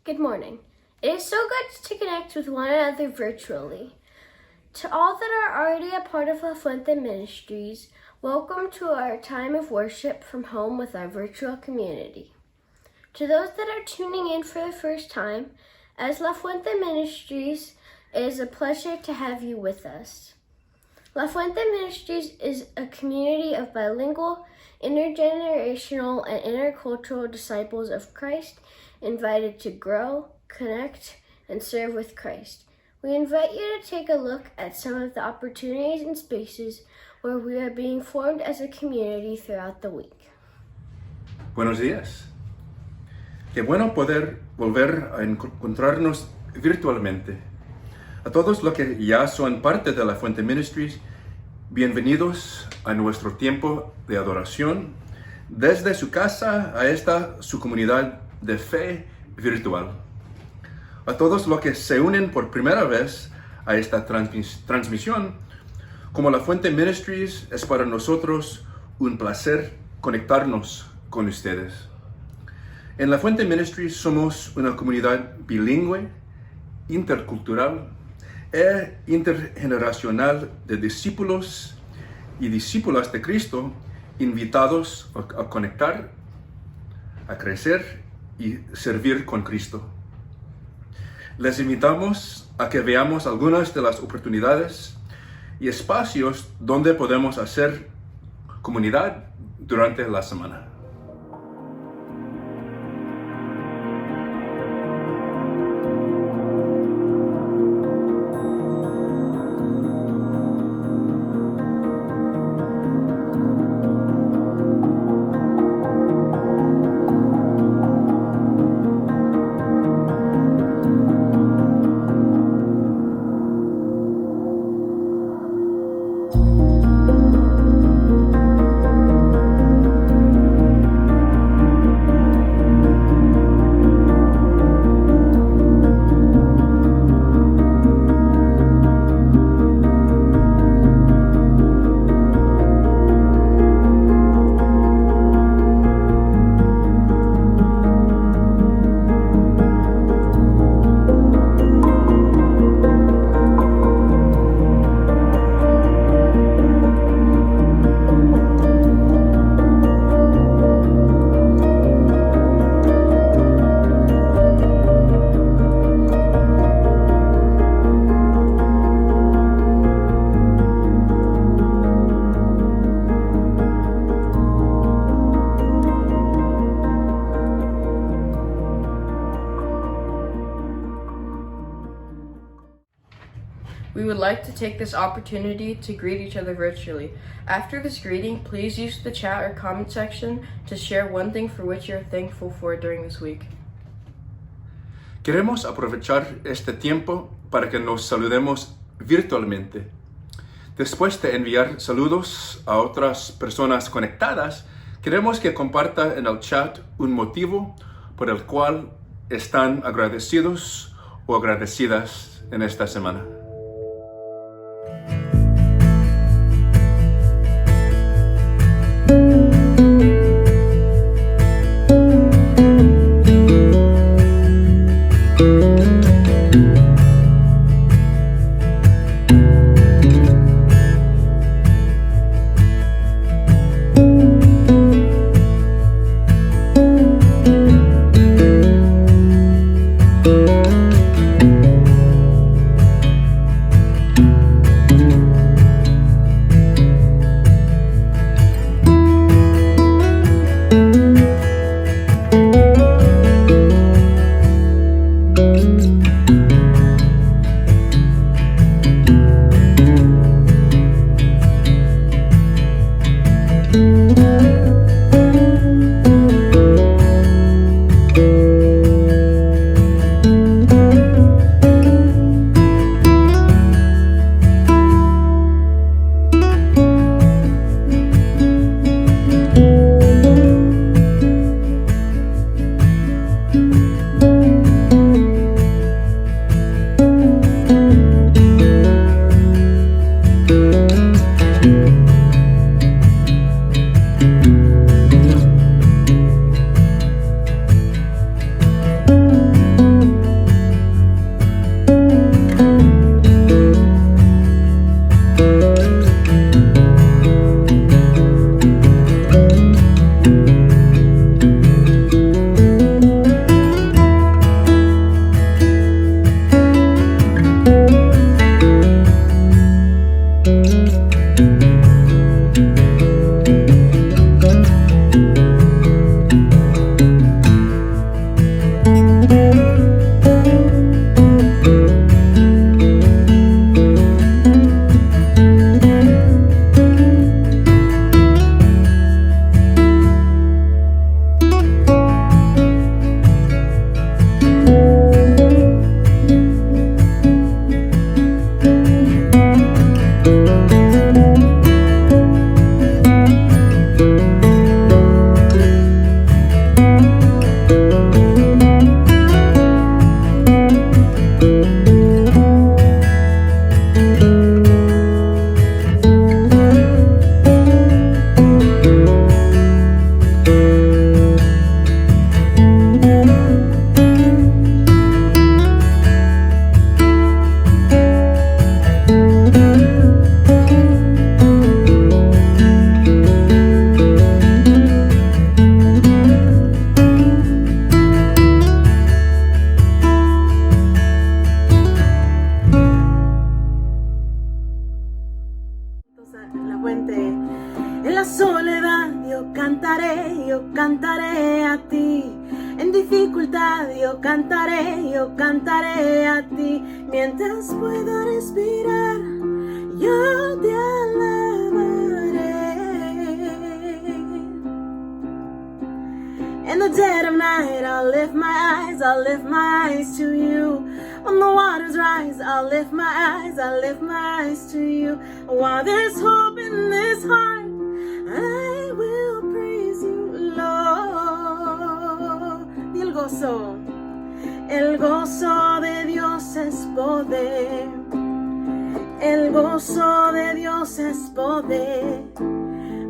Good morning. It is so good to connect with one another virtually. To all that are already a part of La Fuente Ministries, welcome to our time of worship from home with our virtual community. To those that are tuning in for the first time, as La Fuente Ministries, it is a pleasure to have you with us. La Fuente Ministries is a community of bilingual, intergenerational, and intercultural disciples of Christ invited to grow, connect, and serve with Christ. We invite you to take a look at some of the opportunities and spaces where we are being formed as a community throughout the week. Buenos días. Qué bueno poder volver a encontrarnos virtualmente. A todos los que ya son parte de La Fuente Ministries, bienvenidos a nuestro tiempo de adoración desde su casa a esta su comunidad de fe virtual. A todos los que se unen por primera vez a esta transmisión, como La Fuente Ministries, es para nosotros un placer conectarnos con ustedes. En La Fuente Ministries somos una comunidad bilingüe, intercultural e intergeneracional de discípulos y discípulas de Cristo invitados a conectar, a crecer y servir con Cristo. Les invitamos a que veamos algunas de las oportunidades y espacios donde podemos hacer comunidad durante la semana. We would like to take this opportunity to greet each other virtually. After this greeting, please use the chat or comment section to share one thing for which you're thankful for during this week. Queremos aprovechar este tiempo para que nos saludemos virtualmente. Después de enviar saludos a otras personas conectadas, queremos que comparta en el chat un motivo por el cual están agradecidos o agradecidas en esta semana. yo cantaré a ti. Mientras pueda respirar, yo te alabaré. In the dead of night, I'll lift my eyes to you. When the waters rise, I'll lift my eyes to you. While there's hope in this heart, I will praise you, Lord. Y el gozo de Dios es poder. El gozo de Dios es poder.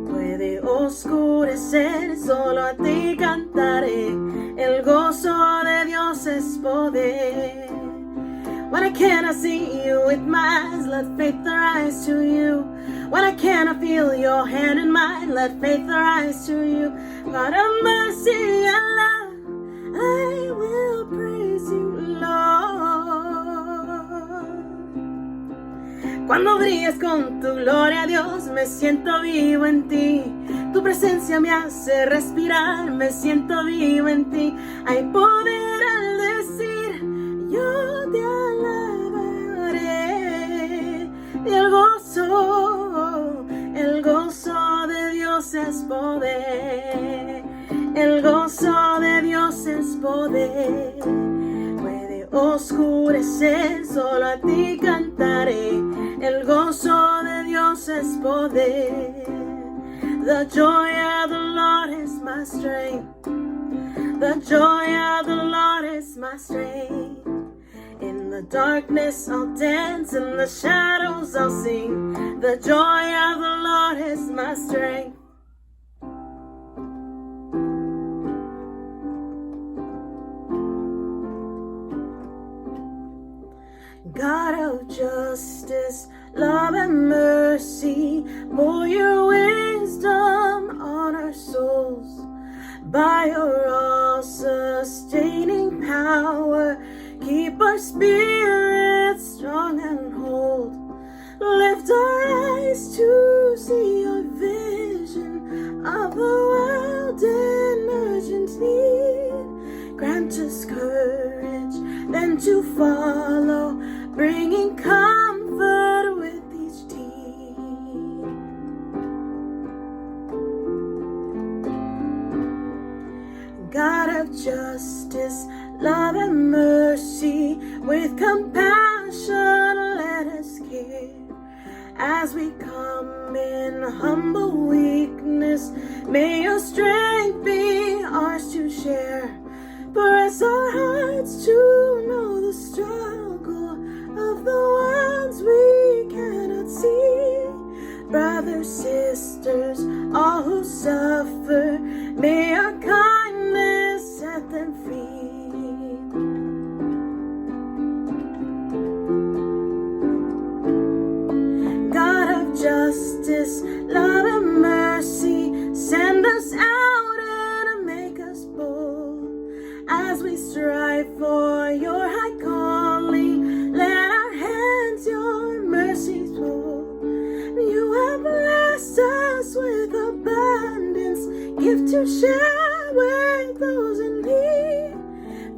Puede oscurecer, solo a ti cantaré. El gozo de Dios es poder. When I cannot see you with my eyes, let faith arise to you. When I cannot feel your hand in mine, let faith arise to you. God of mercy and love, I will praise you, Lord. Cuando brillas con tu gloria, Dios, me siento vivo en ti. Tu presencia me hace respirar, me siento vivo en ti. Hay poder al decir, yo te alabaré. Y el gozo de Dios es poder. El gozo de Dios es poder. Puede oscurecer, solo a ti cantaré. El gozo de Dios es poder. The joy of the Lord is my strength. The joy of the Lord is my strength. In the darkness I'll dance, in the shadows I'll sing. The joy of the Lord is my strength. God of justice, love and mercy, pour your wisdom on our souls. By your all-sustaining power, keep our spirits strong and whole. Lift our eyes to see your vision of the world in urgent need. Grant us courage then to follow, bringing comfort with each deed. God of justice, love and mercy, with compassion let us care. As we come in humble weakness, may your strength be ours to share. Press our hearts to know the struggle of the ones we cannot see. Brothers, sisters, all who suffer, may our kindness set them free. God of justice, love and mercy, send us out and make us bold. As we strive for your high calling, let our hands your mercies hold. You have blessed us with abundance, gift to share with those in need.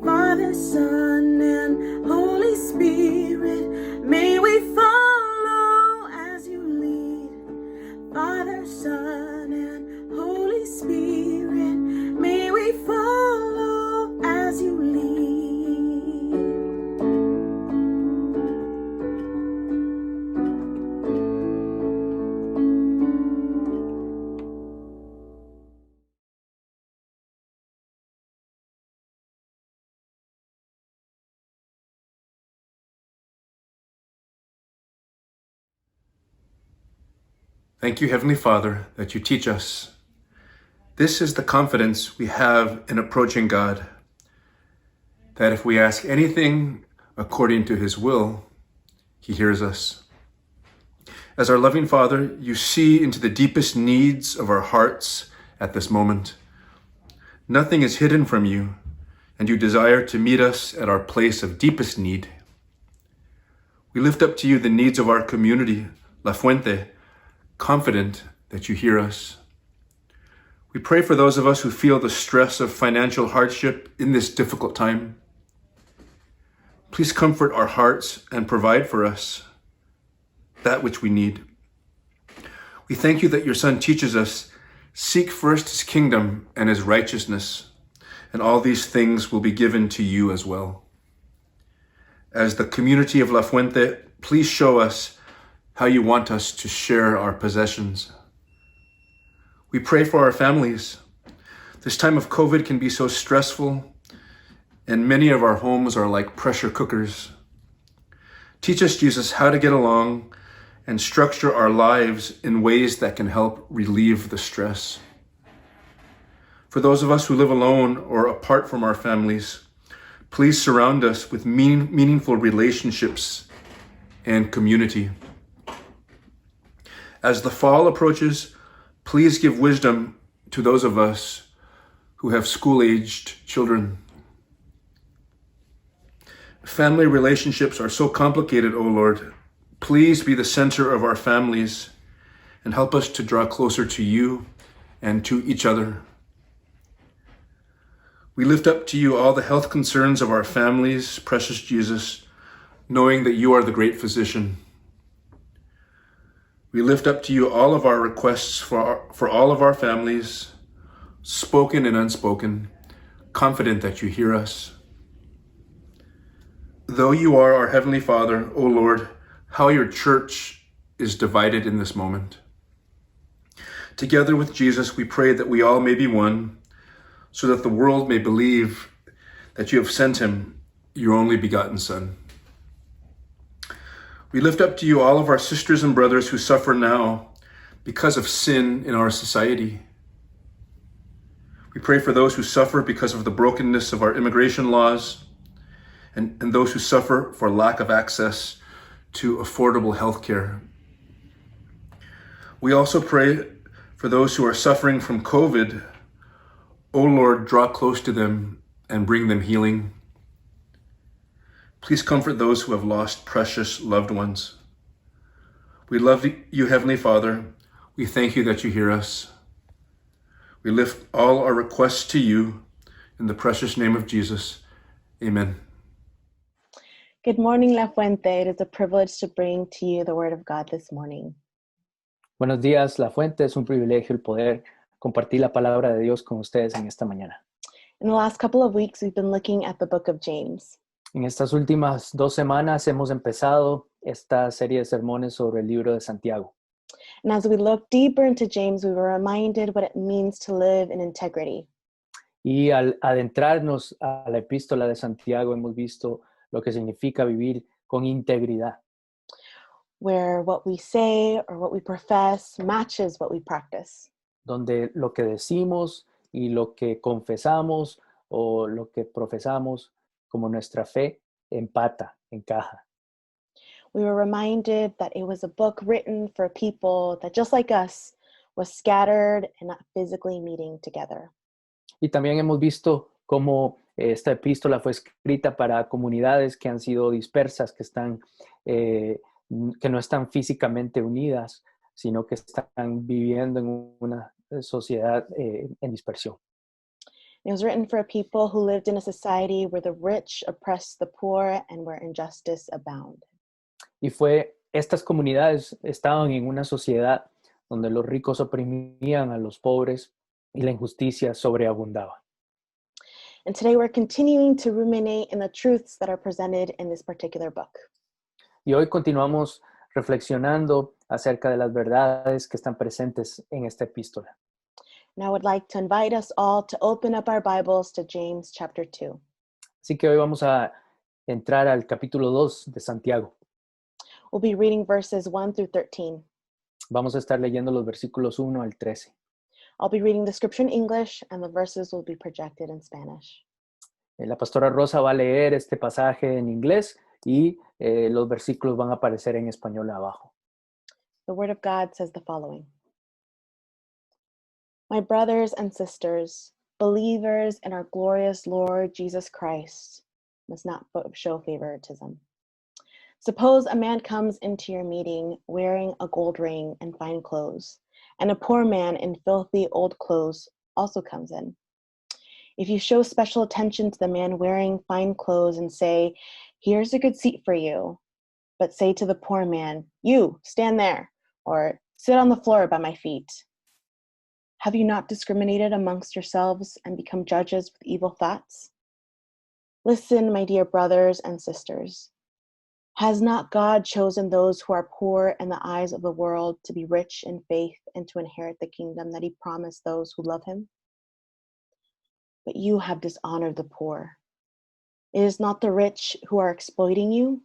Father, Son, and Holy Spirit, may we follow as you lead. Father, Son, and Holy Spirit, may we follow as you lead. Thank you, Heavenly Father, that you teach us. This is the confidence we have in approaching God, that if we ask anything according to his will, he hears us. As our loving Father, you see into the deepest needs of our hearts at this moment. Nothing is hidden from you, and you desire to meet us at our place of deepest need. We lift up to you the needs of our community, La Fuente, confident that you hear us. We pray for those of us who feel the stress of financial hardship in this difficult time. Please comfort our hearts and provide for us that which we need. We thank you that your Son teaches us, seek first his kingdom and his righteousness, and all these things will be given to you as well. As the community of La Fuente, please show us how you want us to share our possessions. We pray for our families. This time of COVID can be so stressful, and many of our homes are like pressure cookers. Teach us, Jesus, how to get along and structure our lives in ways that can help relieve the stress. For those of us who live alone or apart from our families, please surround us with meaningful relationships and community. As the fall approaches, please give wisdom to those of us who have school-aged children. Family relationships are so complicated, O Lord. Please be the center of our families and help us to draw closer to you and to each other. We lift up to you all the health concerns of our families, precious Jesus, knowing that you are the great physician. We lift up to you all of our requests for all of our families, spoken and unspoken, confident that you hear us. Though you are our Heavenly Father, O Lord, how your church is divided in this moment. Together with Jesus, we pray that we all may be one, so that the world may believe that you have sent him, your only begotten Son. We lift up to you all of our sisters and brothers who suffer now because of sin in our society. We pray for those who suffer because of the brokenness of our immigration laws and those who suffer for lack of access to affordable health care. We also pray for those who are suffering from COVID. O Lord, draw close to them and bring them healing. Please comfort those who have lost precious loved ones. We love you, Heavenly Father. We thank you that you hear us. We lift all our requests to you in the precious name of Jesus. Amen. Good morning, La Fuente. It is a privilege to bring to you the Word of God this morning. Buenos días, La Fuente. Es un privilegio el poder compartir la palabra de Dios con ustedes en esta mañana. In the last couple of weeks, we've been looking at the book of James. En estas últimas 2 semanas hemos empezado esta serie de sermones sobre el libro de Santiago. And as we look deeper into James, we were reminded what it means to live in integrity. Y al adentrarnos a la epístola de Santiago hemos visto lo que significa vivir con integridad, Where what we say or what we profess matches what we practice. donde lo que decimos y lo que confesamos o lo que profesamos como nuestra fe empata, encaja. We were reminded that it was a book written for people that, just like us, was scattered and not physically meeting together. Y también hemos visto cómo esta epístola fue escrita para comunidades que han sido dispersas, que no están físicamente unidas, sino que están viviendo en una sociedad en dispersión. It was written for a people who lived in a society where the rich oppressed the poor and where injustice abounded. Y estas comunidades estaban en una sociedad donde los ricos oprimían a los pobres y la injusticia sobreabundaba. And today we're continuing to ruminate in the truths that are presented in this particular book. Y hoy continuamos reflexionando acerca de las verdades que están presentes en esta epístola. And I would like to invite us all to open up our Bibles to James chapter 2. Así que hoy vamos a entrar al capítulo 2 de Santiago. We'll be reading verses 1 through 13. Vamos a estar leyendo los versículos 1 al 13. I'll be reading the scripture in English and the verses will be projected in Spanish. La pastora Rosa va a leer este pasaje en inglés y los versículos van a aparecer en español abajo. The Word of God says the following. My brothers and sisters, believers in our glorious Lord Jesus Christ, must not show favoritism. Suppose a man comes into your meeting wearing a gold ring and fine clothes, and a poor man in filthy old clothes also comes in. If you show special attention to the man wearing fine clothes and say, Here's a good seat for you, but say to the poor man, you, stand there, or sit on the floor by my feet. Have you not discriminated amongst yourselves and become judges with evil thoughts? Listen, my dear brothers and sisters. Has not God chosen those who are poor in the eyes of the world to be rich in faith and to inherit the kingdom that he promised those who love him? But you have dishonored the poor. It is not the rich who are exploiting you.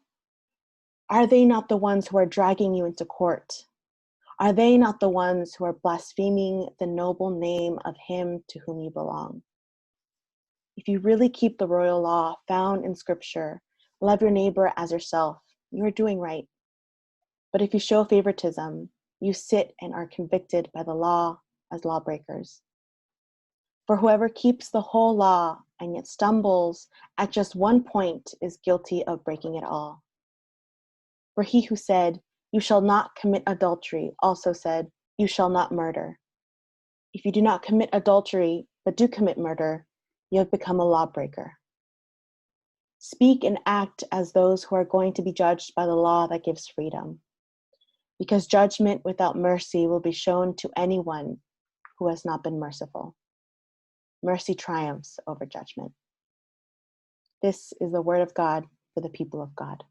Are they not the ones who are dragging you into court? Are they not the ones who are blaspheming the noble name of him to whom you belong? If you really keep the royal law found in Scripture, love your neighbor as yourself, you are doing right. But if you show favoritism, you sit and are convicted by the law as lawbreakers. For whoever keeps the whole law and yet stumbles at just one point is guilty of breaking it all. For he who said, "You shall not commit adultery," also said, "You shall not murder." If you do not commit adultery, but do commit murder, you have become a lawbreaker. Speak and act as those who are going to be judged by the law that gives freedom, because judgment without mercy will be shown to anyone who has not been merciful. Mercy triumphs over judgment. This is the word of God for the people of God.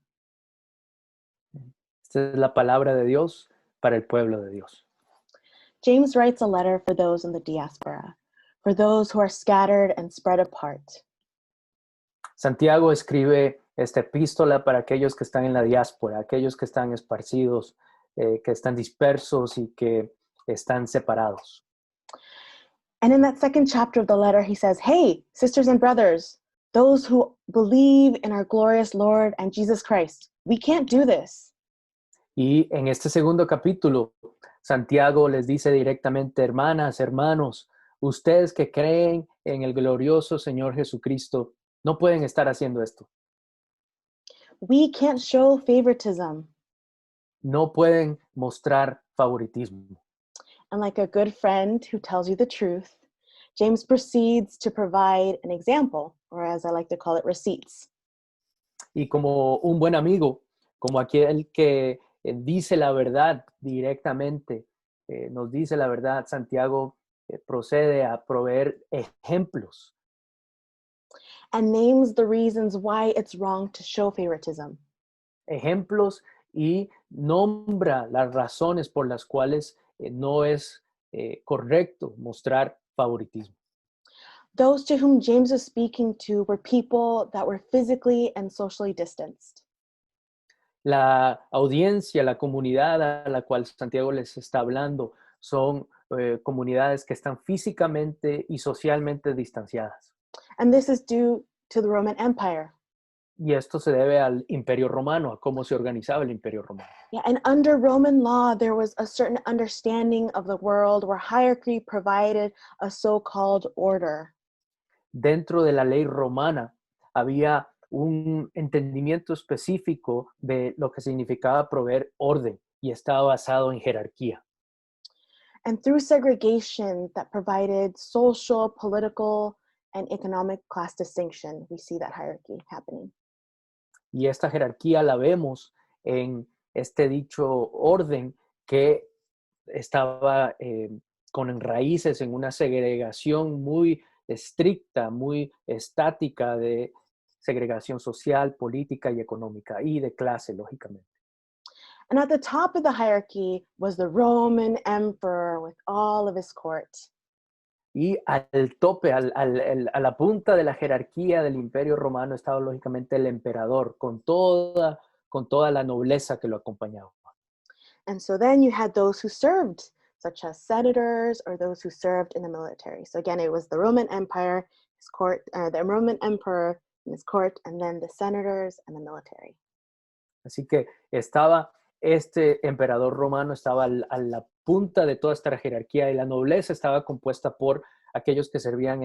Esta es la palabra de Dios para el pueblo de Dios. James writes a letter for those in the diaspora, for those who are scattered and spread apart. Santiago escribe esta epístola para aquellos que están en la diáspora, aquellos que están esparcidos, que están dispersos y que están separados. And in that second chapter of the letter, he says, hey, sisters and brothers, those who believe in our glorious Lord and Jesus Christ, we can't do this. Y en este segundo capítulo, Santiago les dice directamente, hermanas, hermanos, ustedes que creen en el glorioso Señor Jesucristo, no pueden estar haciendo esto. We can't show favoritism. No pueden mostrar favoritismo. And like a good friend who tells you the truth, James proceeds to provide an example, or as I like to call it, receipts. Y como un buen amigo, como aquel que dice la verdad directamente, nos dice la verdad, Santiago procede a proveer ejemplos. And names the reasons why it's wrong to show favoritism. Ejemplos y nombra las razones por las cuales no es correcto mostrar favoritismo. Those to whom James was speaking to were people that were physically and socially distanced. La audiencia, la comunidad a la cual Santiago les está hablando son comunidades que están físicamente y socialmente distanciadas. And this is due to the Roman Empire. Y esto se debe al Imperio Romano, a cómo se organizaba el Imperio Romano. Yeah, and under Roman law, there was a certain understanding of the world where hierarchy provided a so-called order. Dentro de la ley romana había un entendimiento específico de lo que significaba proveer orden y estaba basado en jerarquía. And through segregation that provided social, political, and economic class distinction, we see that hierarchy happening. Y esta jerarquía la vemos en este dicho orden que estaba con raíces en una segregación muy estricta, muy estática de segregación social, política y económica y de clase, lógicamente. And at the top of the hierarchy was the Roman emperor with all of his court. Y al tope, a la punta de la jerarquía del Imperio Romano estaba lógicamente el emperador con toda la nobleza que lo acompañaba. And so then you had those who served, such as senators or those who served in the military. So again, it was the Roman Empire, his court, the Roman emperor and his court, and then the senators and the military. Así que estaba este emperador romano, estaba a la punta de toda esta jerarquía y la nobleza estaba compuesta por aquellos que servían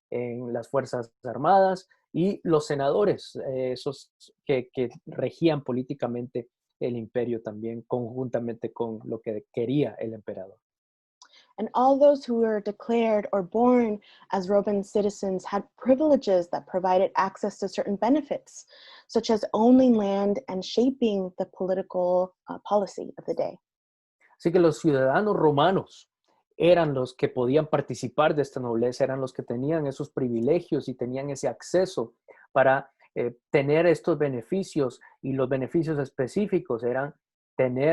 en las Fuerzas Armadas y los senadores, esos que regían políticamente el imperio también conjuntamente con lo que quería el emperador. And all those who were declared or born as Roman citizens had privileges that provided access to certain benefits, such as owning land and shaping the political policy of the day. Así que los ciudadanos romanos eran los que podían participar de esta nobleza, eran los que tenían esos privilegios y tenían ese acceso para tener estos beneficios, y los beneficios específicos eran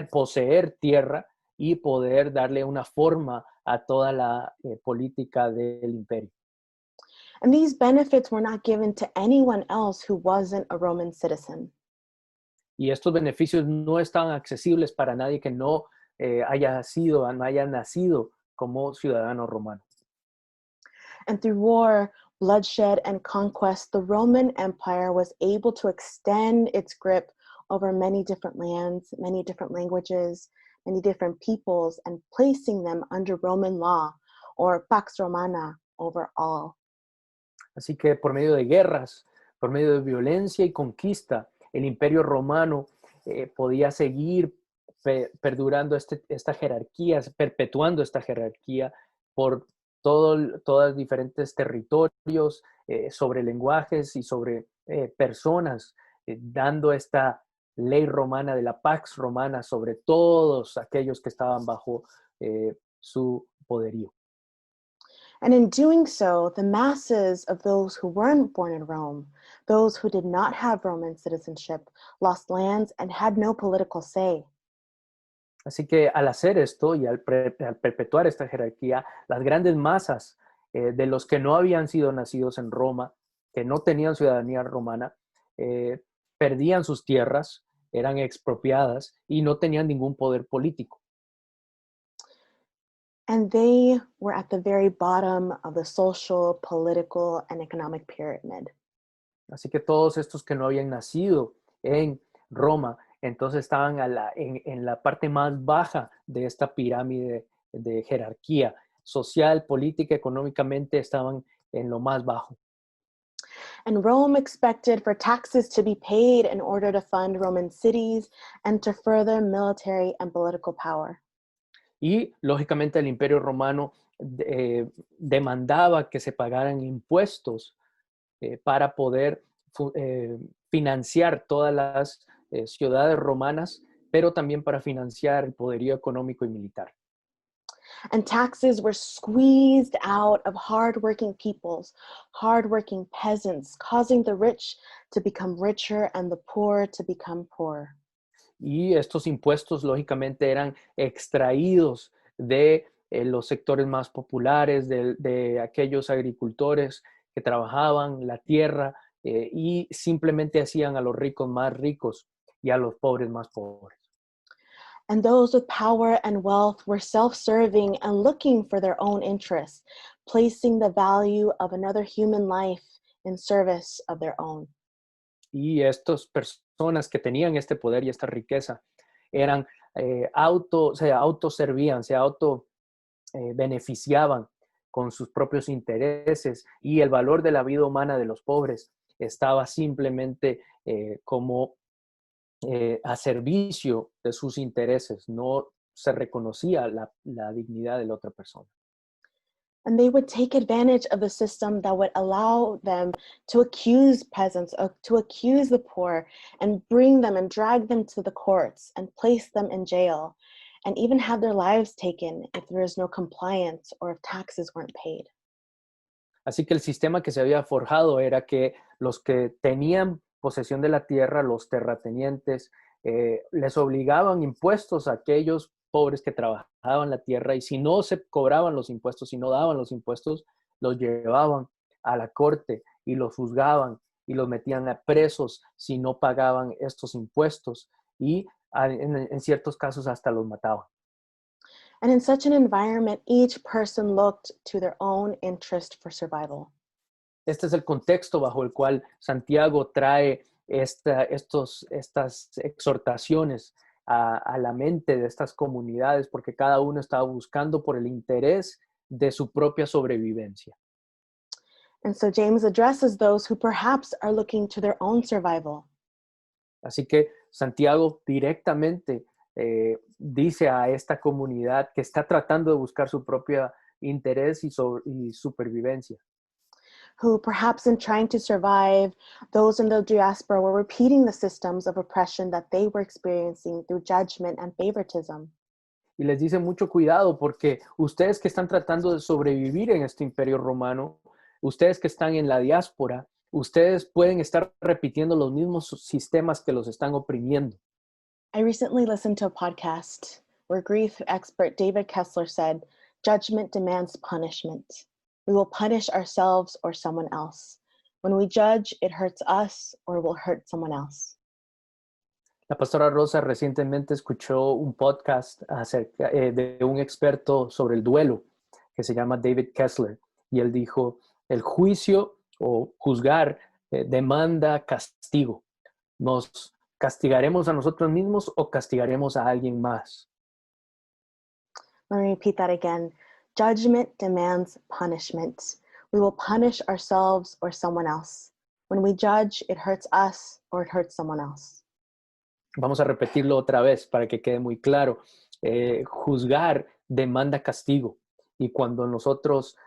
poseer tierra y poder darle una forma a toda la política del imperio. And these benefits were not given to anyone else who wasn't a Roman citizen. Y estos beneficios no estaban accesibles para nadie que no no haya nacido como ciudadano romano. And through war, bloodshed, and conquest, the Roman Empire was able to extend its grip over many different lands, many different languages, many different peoples, and placing them under Roman law, or Pax Romana, over all. Así que por medio de guerras, por medio de violencia y conquista, el imperio romano podía seguir perdurando esta jerarquía, perpetuando esta jerarquía por todos diferentes territorios, sobre lenguajes y sobre personas, dando esta ley romana de la Pax Romana sobre todos aquellos que estaban bajo su poderío. And in doing so, the masses of those who weren't born in Rome, those who did not have Roman citizenship, lost lands and had no political say. Así que al hacer esto y al perpetuar esta jerarquía, las grandes masas de los que no habían sido nacidos en Roma, que no tenían ciudadanía romana, perdían sus tierras, eran expropiadas y no tenían ningún poder político. And they were at the very bottom of the social, political, and economic pyramid. Así que todos estos que no habían nacido en Roma, entonces estaban en la parte más baja de esta pirámide de jerarquía social, política, económicamente estaban en lo más bajo. And Rome expected for taxes to be paid in order to fund Roman cities and to further military and political power. Y lógicamente el Imperio Romano demandaba que se pagaran impuestos para poder financiar todas las ciudades romanas, pero también para financiar el poderío económico y militar. And taxes were squeezed out of hardworking peoples, hardworking peasants, causing the rich to become richer and the poor to become poorer. Y estos impuestos lógicamente eran extraídos de los sectores más populares, de aquellos agricultores que trabajaban la tierra y simplemente hacían a los ricos más ricos y a los pobres más pobres. And those with power and wealth were self-serving and looking for their own interests, placing the value of another human life in service of their own. Y estas personas que tenían este poder y esta riqueza eran se autoservían, se beneficiaban con sus propios intereses, y el valor de la vida humana de los pobres estaba simplemente como a servicio de sus intereses. No se reconocía la dignidad de la otra persona. And they would take advantage of the system that would allow them to accuse peasants, to accuse the poor, and bring them and drag them to the courts and place them in jail, and even have their lives taken if there is no compliance or if taxes weren't paid. Así que el sistema que se había forjado era que los que tenían posesión de la tierra, los terratenientes, les obligaban impuestos a aquellos pobres que trabajaban la tierra, y si no se cobraban los impuestos, si no daban los impuestos, los llevaban a la corte y los juzgaban y los metían a presos si no pagaban estos impuestos, y en ciertos casos hasta los mataban. And in such an environment, each person looked to their own interest for survival. Este es el contexto bajo el cual Santiago trae estas exhortaciones a la mente de estas comunidades, porque cada uno estaba buscando por el interés de su propia sobrevivencia. And so James addresses those who perhaps are looking to their own survival. Así que Santiago directamente dice a esta comunidad que está tratando de buscar su propio interés y supervivencia. who perhaps in trying to survive, those in the diaspora were repeating the systems of oppression that they were experiencing through judgment and favoritism. Y les dice mucho cuidado porque ustedes que están tratando de sobrevivir en este imperio romano, ustedes que están en la diáspora, ustedes pueden estar repitiendo los mismos sistemas que los están oprimiendo. I recently listened to a podcast where grief expert David Kessler said, "Judgment demands punishment. We will punish ourselves or someone else. When we judge, it hurts us or will hurt someone else." La pastora Rosa recientemente escuchó un podcast acerca de un experto sobre el duelo que se llama David Kessler, y él dijo, el juicio o juzgar demanda castigo. ¿Nos castigaremos a nosotros mismos o castigaremos a alguien más? Let me repeat that again. Judgment demands punishment. We will punish ourselves or someone else. When we judge, it hurts us or it hurts someone else. Vamos a repetirlo otra vez para que quede muy claro. Juzgar demanda castigo, y cuando nosotros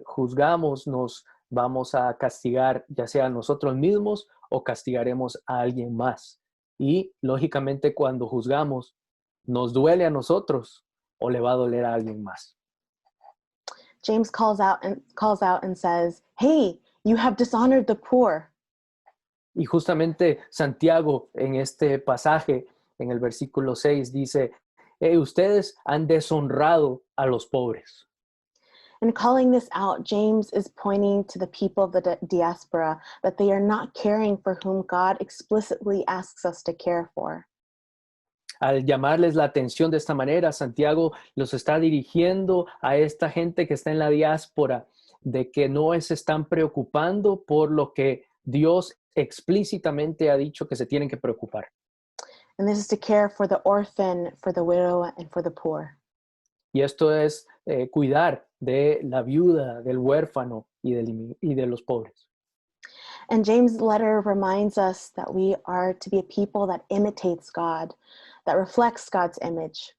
juzgamos nos vamos a castigar ya sea a nosotros mismos o castigaremos a alguien más. Y lógicamente cuando juzgamos nos duele a nosotros o le va a doler a alguien más. James calls out and says, "Hey, you have dishonored the poor." Y justamente Santiago en este pasaje, en el versículo 6, dice, ustedes han deshonrado a los pobres. In calling this out, James is pointing to the people of the diaspora that they are not caring for whom God explicitly asks us to care for. Al llamarles la atención de esta manera, Santiago los está dirigiendo a esta gente que está en la diáspora, de que no se están preocupando por lo que Dios explícitamente ha dicho que se tienen que preocupar. And this is to care for the orphan, for the widow, and for the poor. Y esto es cuidar de la viuda, del huérfano y de los pobres. And James' letter reminds us that we are to be a people that imitates God, that reflects God's image.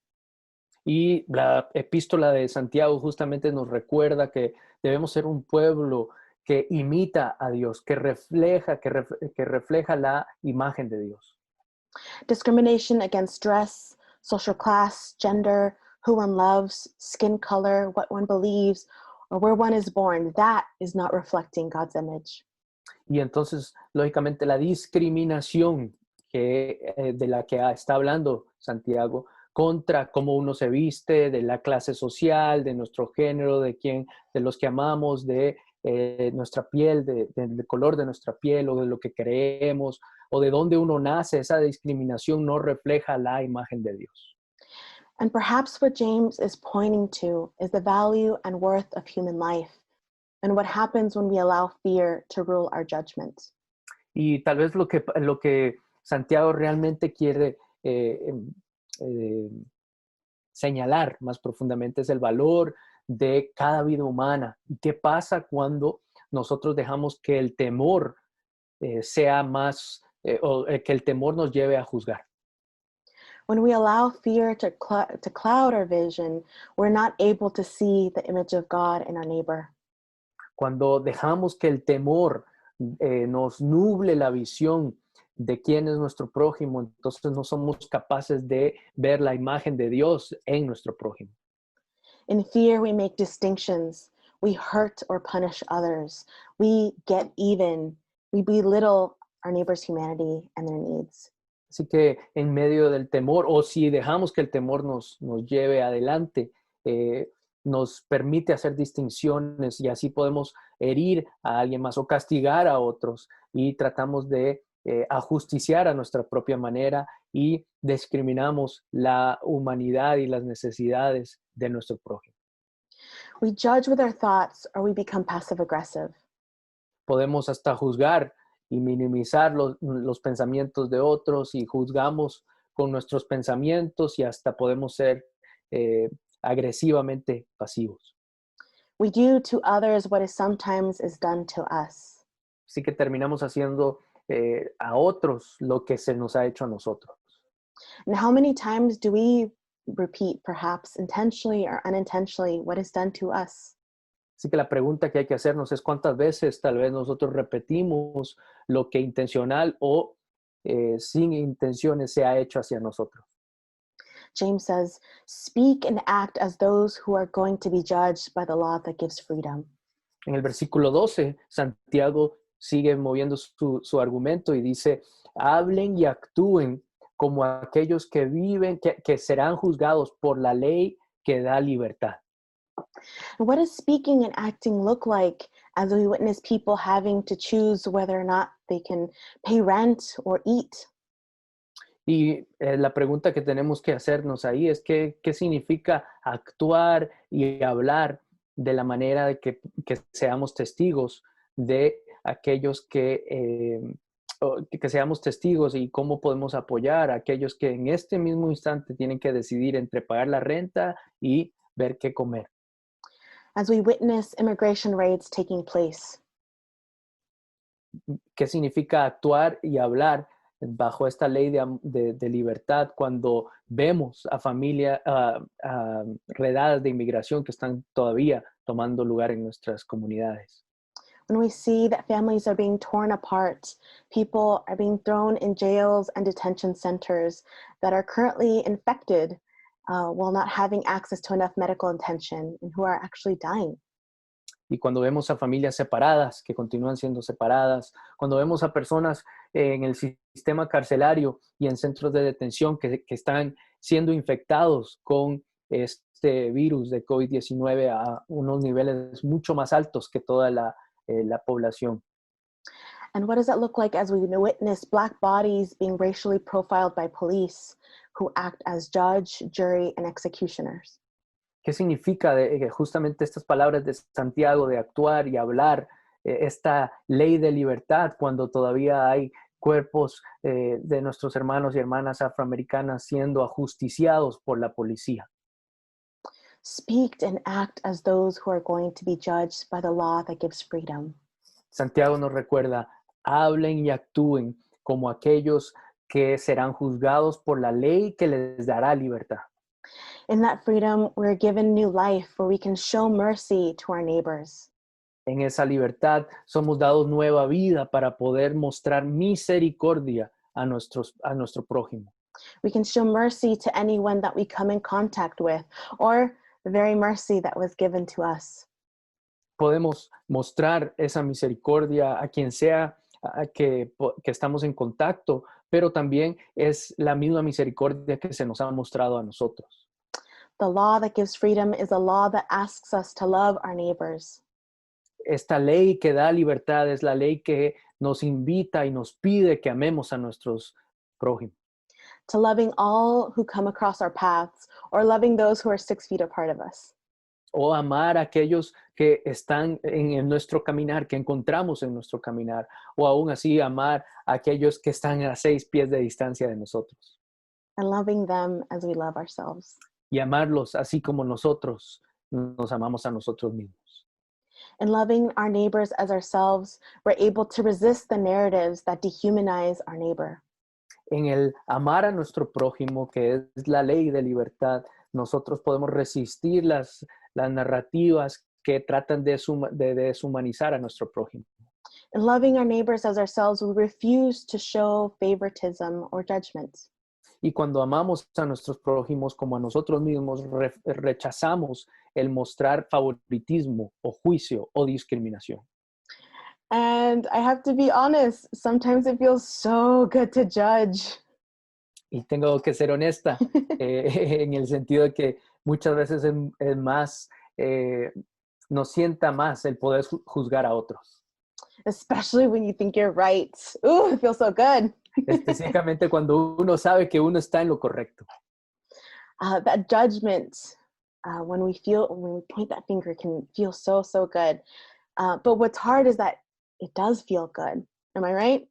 Y la epístola de Santiago justamente nos recuerda que debemos ser un pueblo que imita a Dios, que refleja la imagen de Dios. Discrimination against dress, social class, gender, who one loves, skin color, what one believes, or where one is born, that is not reflecting God's image. Y entonces, lógicamente, la discriminación de la que está hablando Santiago contra cómo uno se viste, de la clase social, de nuestro género, de los que amamos, de nuestra piel, del color de nuestra piel o de lo que creemos o de dónde uno nace, esa discriminación no refleja la imagen de Dios. And perhaps what James is pointing to is the value and worth of human life and what happens when we allow fear to rule our judgment. Y tal vez lo que Santiago realmente quiere señalar más profundamente es el valor de cada vida humana. ¿Y qué pasa cuando nosotros dejamos que el temor sea más, o que el temor nos lleve a juzgar? When we allow fear to cloud our vision, we're not able to see the image of God in our neighbor. Cuando dejamos que el temor nos nuble la visión de quién es nuestro prójimo, entonces no somos capaces de ver la imagen de Dios en nuestro prójimo. In fear, we make distinctions. We hurt or punish others. We get even. We belittle our neighbor's humanity and their needs. Así que en medio del temor, o si dejamos que el temor nos lleve adelante, nos permite hacer distinciones y así podemos herir a alguien más o castigar a otros y tratamos de ajusticiar a nuestra propia manera y discriminamos la humanidad y las necesidades de nuestro prójimo. We judge with our thoughts or we become passive aggressive. Podemos hasta juzgar y minimizar los pensamientos de otros y juzgamos con nuestros pensamientos y hasta podemos ser agresivamente pasivos. We do to others what is sometimes is done to us. Así que terminamos haciendo a otros lo que se nos ha hecho a nosotros. And how many times do we repeat, perhaps intentionally or unintentionally, what is done to us. Así que la pregunta que hay que hacernos es cuántas veces tal vez nosotros repetimos lo que intencional o sin intenciones se ha hecho hacia nosotros. James says, speak and act as those who are going to be judged by the law that gives freedom. En el versículo 12, Santiago sigue moviendo su argumento y dice, hablen y actúen como aquellos que viven, que serán juzgados por la ley que da libertad. And what does speaking and acting look like as we witness people having to choose whether or not they can pay rent or eat? Y la pregunta que tenemos que hacernos ahí es qué significa actuar y hablar de la manera de que seamos testigos de aquellos que seamos testigos y cómo podemos apoyar a aquellos que en este mismo instante tienen que decidir entre pagar la renta y ver qué comer. As we witness immigration raids taking place, ¿Qué significa actuar y hablar bajo esta ley de libertad cuando vemos a familias redadas de inmigración que están todavía tomando lugar en nuestras comunidades? when we see that families are being torn apart, people are being thrown in jails and detention centers that are currently infected while not having access to enough medical attention and who are actually dying. Y cuando vemos a familias separadas, que continúan siendo separadas, cuando vemos a personas en el sistema carcelario y en centros de detención que están siendo infectados con este virus de COVID-19 a unos niveles mucho más altos que toda la población. And what does that look like as we witness Black bodies being racially profiled by police who act as judge, jury, and executioners? ¿Qué significa justamente estas palabras de Santiago de actuar y hablar esta ley de libertad cuando todavía hay cuerpos de nuestros hermanos y hermanas afroamericanas siendo ajusticiados por la policía? Speak and act as those who are going to be judged by the law that gives freedom. Santiago nos recuerda, hablen y actúen como aquellos que serán juzgados por la ley que les dará libertad. In that freedom, we're given new life where we can show mercy to our neighbors. En esa libertad somos dados nueva vida para poder mostrar misericordia a nuestro prójimo. We can show mercy to anyone that we come in contact with, or the very mercy that was given to us. Podemos mostrar esa misericordia a quien sea que estamos en contacto, pero también es la misma misericordia que se nos ha mostrado a nosotros. The law that gives freedom is a law that asks us to love our neighbors. Esta ley que da libertad es la ley que nos invita y nos pide que amemos a nuestros prójimos. To loving all who come across our paths, or loving those who are 6 feet apart of us. O amar a aquellos que están en nuestro caminar, que encontramos en nuestro caminar, o aún así amar a aquellos que están a 6 pies de distancia de nosotros. And loving them as we love ourselves. Y amarlos así como nosotros nos amamos a nosotros mismos. In loving our neighbors as ourselves, we're able to resist the narratives that dehumanize our neighbor. En el amar a nuestro prójimo, que es la ley de libertad, nosotros podemos resistir las narrativas que tratan de deshumanizar a nuestro prójimo. In loving our neighbors as ourselves, we refuse to show favoritism or judgment. Y cuando amamos a nuestros prójimos como a nosotros mismos, rechazamos el mostrar favoritismo o juicio o discriminación. And I have to be honest, sometimes it feels so good to judge. Y tengo que ser honesta en el sentido de que muchas veces es más, nos sienta más el poder juzgar a otros. Especially when you think you're right. Ooh, it feels so good. Específicamente cuando uno sabe que uno está en lo correcto. That judgment, when we point that finger, can feel so, so good. But what's hard is that it does feel good. Am I right?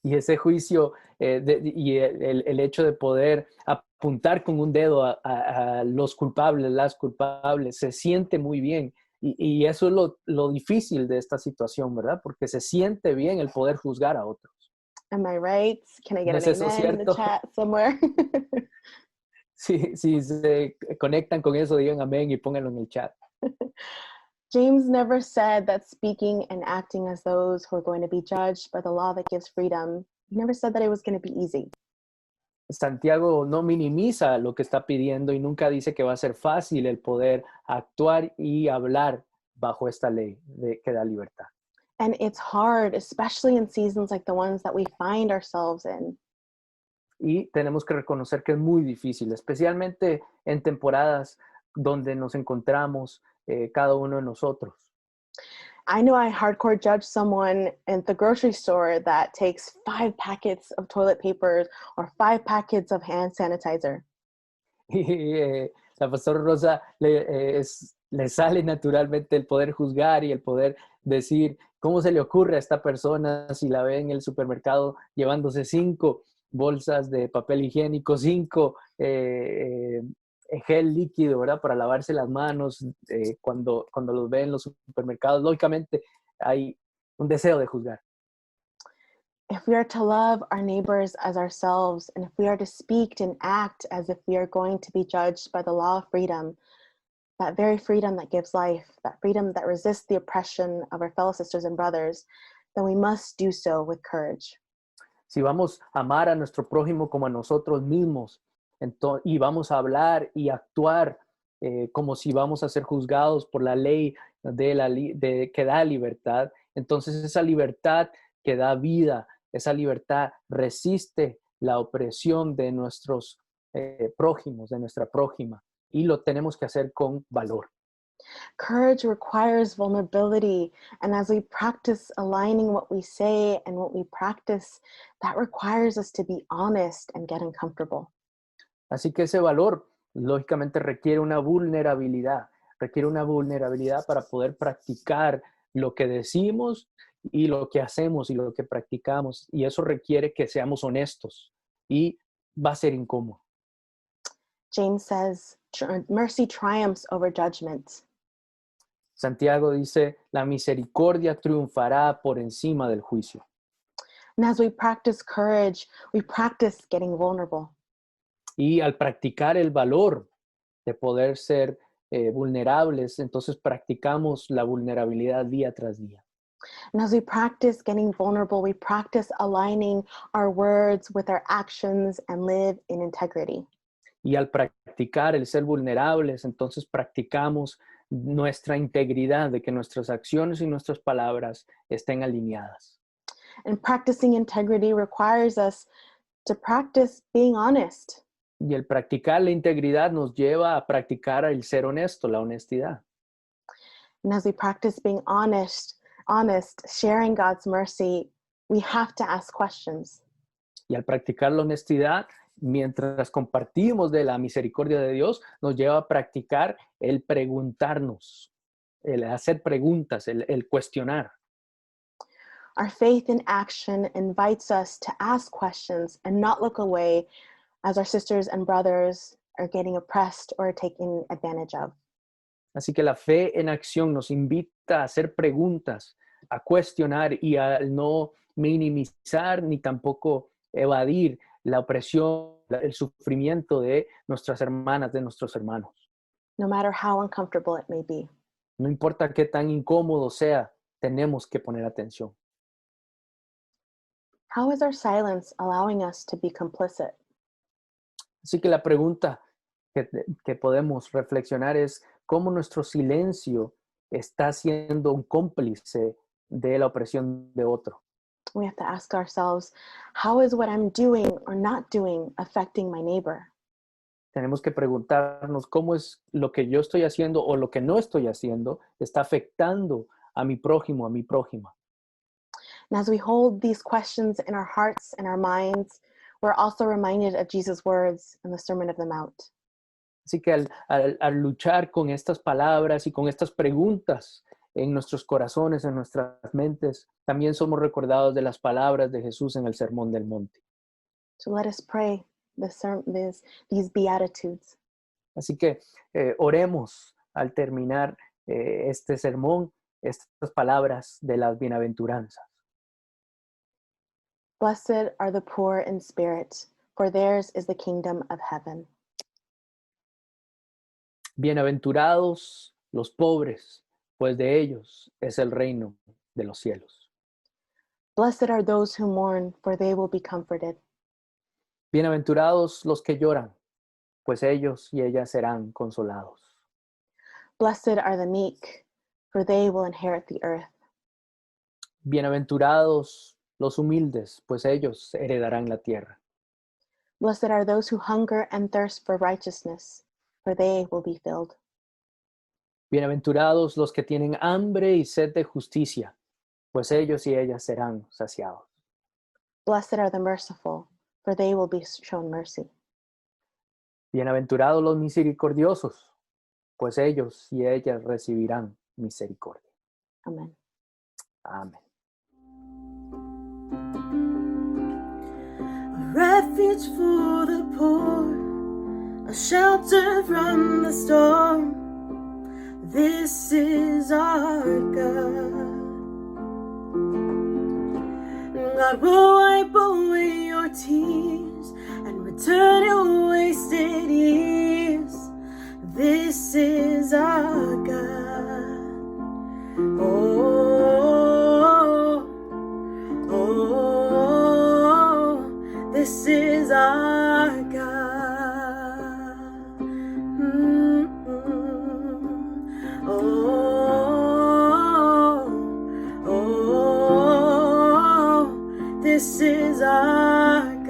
Y ese juicio y el hecho de poder apuntar con un dedo a los culpables, las culpables, se siente muy bien. Y eso es lo difícil de esta situación, ¿verdad? Porque se siente bien el poder juzgar a otros. Am I right? Can I get ¿No an es eso amen in the cierto? chat somewhere? Si se conectan con eso, digan amén y pónganlo en el chat. James never said that speaking and acting as those who are going to be judged by the law that gives freedom, he never said that it was going to be easy. Santiago no minimiza lo que está pidiendo y nunca dice que va a ser fácil el poder actuar y hablar bajo esta ley que da libertad. And it's hard, especially in seasons like the ones that we find ourselves in. Y tenemos que reconocer que es muy difícil, especialmente en temporadas donde nos encontramos cada uno de nosotros. I know I hardcore judge someone at the grocery store that takes 5 packets of toilet paper or 5 packets of hand sanitizer. Y la pastora Rosa le sale naturalmente el poder juzgar y el poder decir cómo se le ocurre a esta persona si la ve en el supermercado llevándose 5 bolsas de papel higiénico, 5 gel líquido, ¿verdad? Para lavarse las manos cuando los ve en los supermercados. Lógicamente hay un deseo de juzgar. If we are to love our neighbors as ourselves, and if we are to speak and act as if we are going to be judged by the law of freedom, that very freedom that gives life, that freedom that resists the oppression of our fellow sisters and brothers, then we must do so with courage. Si vamos a amar a nuestro prójimo como a nosotros mismos, y vamos a hablar y actuar como si vamos a ser juzgados por la ley que da libertad, entonces esa libertad que da vida, esa libertad resiste la opresión de nuestros prójimos, de nuestra prójima, y lo tenemos que hacer con valor. Courage requires vulnerability, and as we practice aligning what we say and what we practice, that requires us to be honest and get uncomfortable. Así que ese valor, lógicamente, requiere una vulnerabilidad para poder practicar lo que decimos y lo que hacemos y lo que practicamos, y eso requiere que seamos honestos y va a ser incómodo. James says, mercy triumphs over judgment. Santiago dice, la misericordia triunfará por encima del juicio. And as we practice courage, we practice getting vulnerable. Y al practicar el valor de poder ser vulnerables, entonces practicamos la vulnerabilidad día tras día. And as we practice getting vulnerable, we practice aligning our words with our actions and live in integrity. Y al practicar el ser vulnerables, entonces practicamos nuestra integridad, de que nuestras acciones y nuestras palabras estén alineadas. And practicing integrity requires us to practice being honest. Y el practicar la integridad nos lleva a practicar el ser honesto, la honestidad. And as we practice being honest, sharing God's mercy, we have to ask questions. Y al practicar la honestidad, mientras compartimos de la misericordia de Dios, nos lleva a practicar el preguntarnos, el hacer preguntas, el cuestionar. Our faith in action invites us to ask questions and not look away as our sisters and brothers are getting oppressed or taken advantage of. Así que la fe en acción nos invita a hacer preguntas, a cuestionar y a no minimizar ni tampoco evadir la opresión, el sufrimiento de nuestras hermanas, de nuestros hermanos. No matter how uncomfortable it may be. No importa qué tan incómodo sea, tenemos que poner atención. How is our silence allowing us to be complicit? Así que la pregunta que podemos reflexionar es cómo nuestro silencio está siendo un cómplice de la opresión de otro. We have to ask ourselves, how is what I'm doing or not doing affecting my neighbor? Tenemos que preguntarnos cómo es lo que yo estoy haciendo o lo que no estoy haciendo está afectando a mi prójimo, a mi prójima. And as we hold these questions in our hearts and our minds, we're also reminded of Jesus' words in the Sermon of the Mount. Así que al luchar con estas palabras y con estas preguntas en nuestros corazones, en nuestras mentes, también somos recordados de las palabras de Jesús en el Sermón del Monte. So let us pray these Beatitudes. Así que oremos al terminar este sermón, estas palabras de las bienaventuranzas. Blessed are the poor in spirit, for theirs is the kingdom of heaven. Bienaventurados los pobres, pues de ellos es el reino de los cielos. Blessed are those who mourn, for they will be comforted. Bienaventurados los que lloran, pues ellos y ellas serán consolados. Blessed are the meek, for they will inherit the earth. Bienaventurados los humildes, pues ellos heredarán la tierra. Blessed are those who hunger and thirst for righteousness, for they will be filled. Bienaventurados los que tienen hambre y sed de justicia, pues ellos y ellas serán saciados. Blessed are the merciful, for they will be shown mercy. Bienaventurados los misericordiosos, pues ellos y ellas recibirán misericordia. Amen. Amén. A refuge for the poor, a shelter from the storm. This is our God. God will wipe away your tears and return your wasted years. This is our God. Oh, oh, this is our God. Oh, oh, this is our God.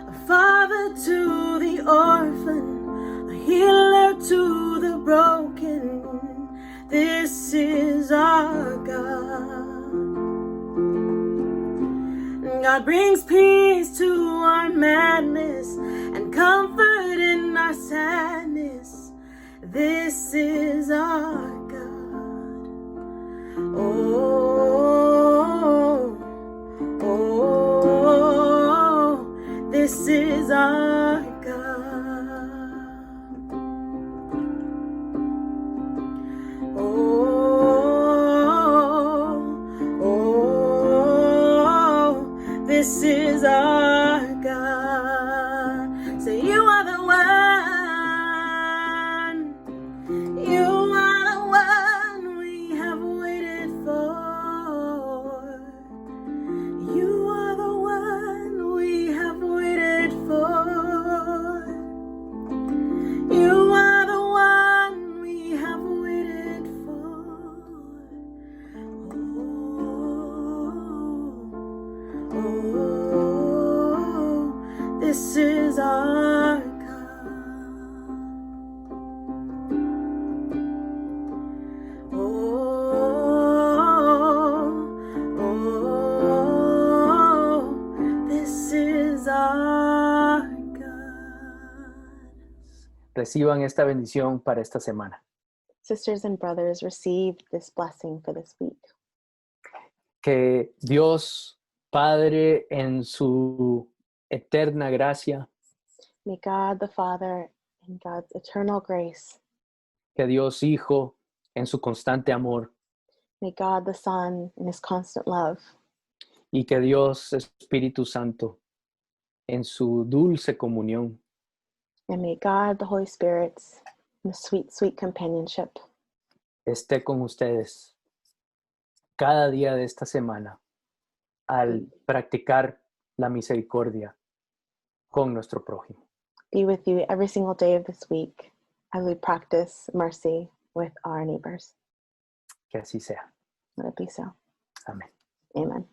A father to the orphan, a healer to the broken. This is our God. God brings peace to our madness and comfort in our sadness. This is our God. Oh, oh, this is our God. Oh, oh, this is our God. Say, you are the one. You are the one we have waited for. You are the one we have waited for. You are the one we have waited for. Oh, this is our God. Oh, this is our God. Reciban esta bendición para esta semana. Sisters and brothers, receive this blessing for this week. Que Dios Padre en su eterna gracia, May God the Father, in God's eternal grace, que Dios Hijo en su constante amor may God the Son, in his constant love, y que Dios Espíritu Santo en su dulce comunión and may God the Holy Spirit, in the sweet, sweet companionship, esté con ustedes cada día de esta semana al practicar la misericordia con nuestro prójimo. be with you every single day of this week as we practice mercy with our neighbors. Que así sea. Let it be so. Amén. Amen.